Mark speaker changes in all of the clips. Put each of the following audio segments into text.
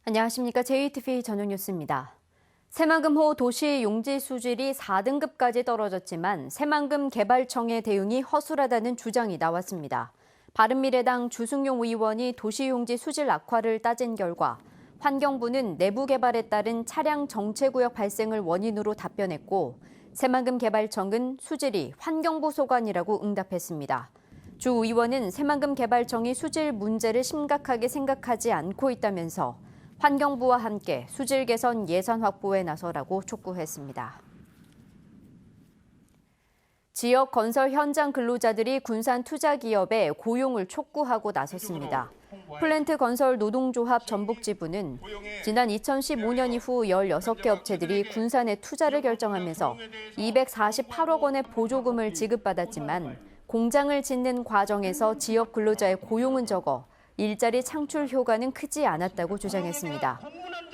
Speaker 1: 안녕하십니까. JTBC 저녁 뉴스입니다. 새만금호 도시 용지 수질이 4등급까지 떨어졌지만 새만금 개발청의 대응이 허술하다는 주장이 나왔습니다. 바른미래당 주승용 의원이 도시 용지 수질 악화를 따진 결과 환경부는 내부 개발에 따른 차량 정체구역 발생을 원인으로 답변했고 새만금 개발청은 수질이 환경부 소관이라고 응답했습니다. 주 의원은 새만금 개발청이 수질 문제를 심각하게 생각하지 않고 있다면서 환경부와 함께 수질 개선 예산 확보에 나서라고 촉구했습니다. 지역 건설 현장 근로자들이 군산 투자기업에 고용을 촉구하고 나섰습니다. 플랜트 건설 노동조합 전북지부는 지난 2015년 이후 16개 업체들이 군산에 투자를 결정하면서 248억 원의 보조금을 지급받았지만 공장을 짓는 과정에서 지역 근로자의 고용은 적어 일자리 창출 효과는 크지 않았다고 주장했습니다.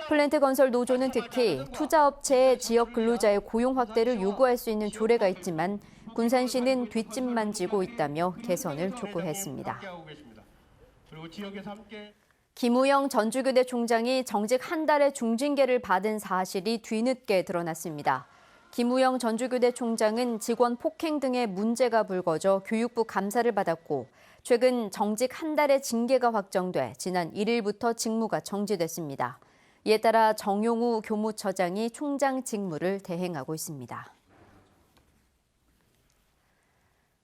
Speaker 1: 플랜트 건설 노조는 특히 투자업체의 지역 근로자의 고용 확대를 요구할 수 있는 조례가 있지만 군산시는 뒷짐만 지고 있다며 개선을 촉구했습니다. 김우영 전주교대 총장이 정직 한 달의 중징계를 받은 사실이 뒤늦게 드러났습니다. 김우영 전주교대 총장은 직원 폭행 등의 문제가 불거져 교육부 감사를 받았고 최근 정직 한 달의 징계가 확정돼 지난 1일부터 직무가 정지됐습니다. 이에 따라 정용우 교무처장이 총장 직무를 대행하고 있습니다.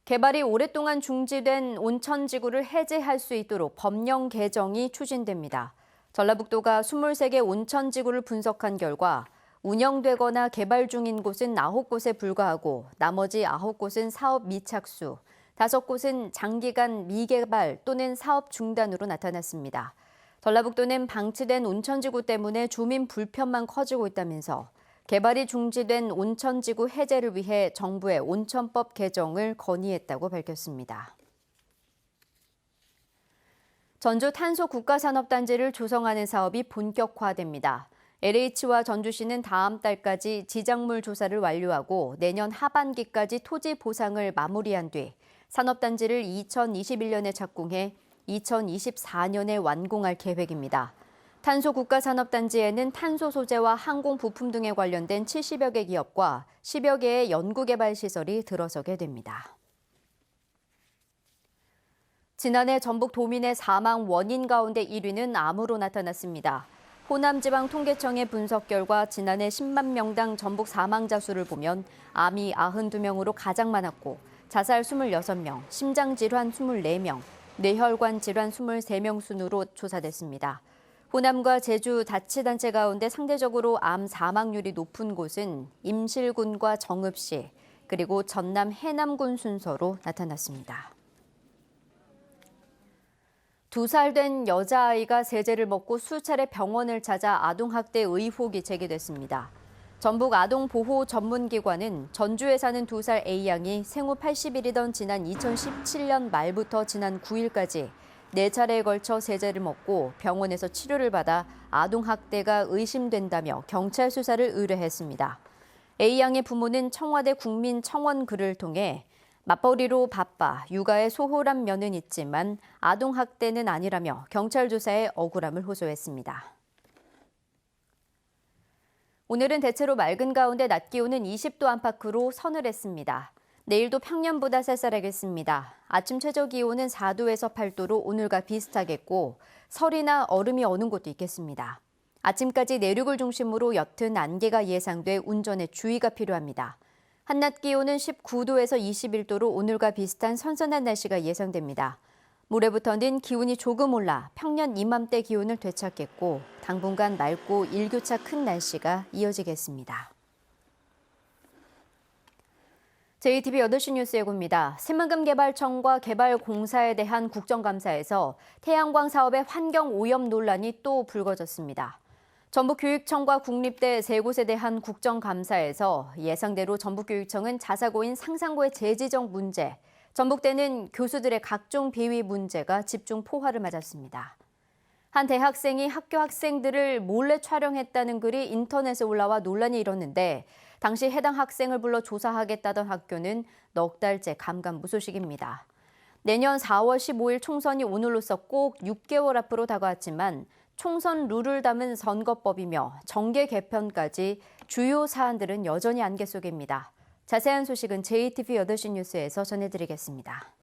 Speaker 1: 개발이 오랫동안 중지된 온천지구를 해제할 수 있도록 법령 개정이 추진됩니다. 전라북도가 23개 온천지구를 분석한 결과 운영되거나 개발 중인 곳은 9곳에 불과하고 나머지 9곳은 사업 미착수, 5곳은 장기간 미개발 또는 사업 중단으로 나타났습니다. 전라북도는 방치된 온천지구 때문에 주민 불편만 커지고 있다면서 개발이 중지된 온천지구 해제를 위해 정부의 온천법 개정을 건의했다고 밝혔습니다. 전주 탄소 국가산업단지를 조성하는 사업이 본격화됩니다. LH와 전주시는 다음 달까지 지작물 조사를 완료하고 내년 하반기까지 토지 보상을 마무리한 뒤 산업단지를 2021년에 착공해 2024년에 완공할 계획입니다. 탄소 국가산업단지에는 탄소 소재와 항공 부품 등에 관련된 70여 개 기업과 10여 개의 연구개발 시설이 들어서게 됩니다. 지난해 전북 도민의 사망 원인 가운데 1위는 암으로 나타났습니다. 호남지방통계청의 분석 결과 지난해 10만 명당 전북 사망자 수를 보면 암이 92명으로 가장 많았고 자살 26명, 심장질환 24명, 뇌혈관 질환 23명 순으로 조사됐습니다. 호남과 제주 자치단체 가운데 상대적으로 암 사망률이 높은 곳은 임실군과 정읍시, 그리고 전남 해남군 순서로 나타났습니다. 2살 된 여자아이가 세제를 먹고 수차례 병원을 찾아 아동학대 의혹이 제기됐습니다. 전북 아동보호 전문기관은 전주에 사는 2살 A양이 생후 80일이던 지난 2017년 말부터 지난 9일까지 4차례에 걸쳐 세제를 먹고 병원에서 치료를 받아 아동학대가 의심된다며 경찰 수사를 의뢰했습니다. A양의 부모는 청와대 국민청원 글을 통해 맞벌이로 바빠 육아에 소홀한 면은 있지만 아동학대는 아니라며 경찰 조사에 억울함을 호소했습니다. 오늘은 대체로 맑은 가운데 낮 기온은 20도 안팎으로 서늘했습니다. 내일도 평년보다 쌀쌀하겠습니다. 아침 최저 기온은 4도에서 8도로 오늘과 비슷하겠고 설이나 얼음이 어는 곳도 있겠습니다. 아침까지 내륙을 중심으로 옅은 안개가 예상돼 운전에 주의가 필요합니다. 한낮 기온은 19도에서 21도로 오늘과 비슷한 선선한 날씨가 예상됩니다. 모레부터는 기온이 조금 올라 평년 이맘때 기온을 되찾겠고 당분간 맑고 일교차 큰 날씨가 이어지겠습니다. JTBC 8시 뉴스 예고입니다. 새만금개발청과 개발공사에 대한 국정감사에서 태양광 사업의 환경오염 논란이 또 불거졌습니다. 전북교육청과 국립대 3곳에 대한 국정감사에서 예상대로 전북교육청은 자사고인 상산고의 재지정 문제, 전북대는 교수들의 각종 비위 문제가 집중 포화를 맞았습니다. 한 대학생이 학교 학생들을 몰래 촬영했다는 글이 인터넷에 올라와 논란이 일었는데 당시 해당 학생을 불러 조사하겠다던 학교는 넉 달째 감감무소식입니다. 내년 4월 15일 총선이 오늘로써 꼭 6개월 앞으로 다가왔지만 총선 룰을 담은 선거법이며 정계 개편까지 주요 사안들은 여전히 안개 속입니다. 자세한 소식은 JTBC 8시 뉴스에서 전해드리겠습니다.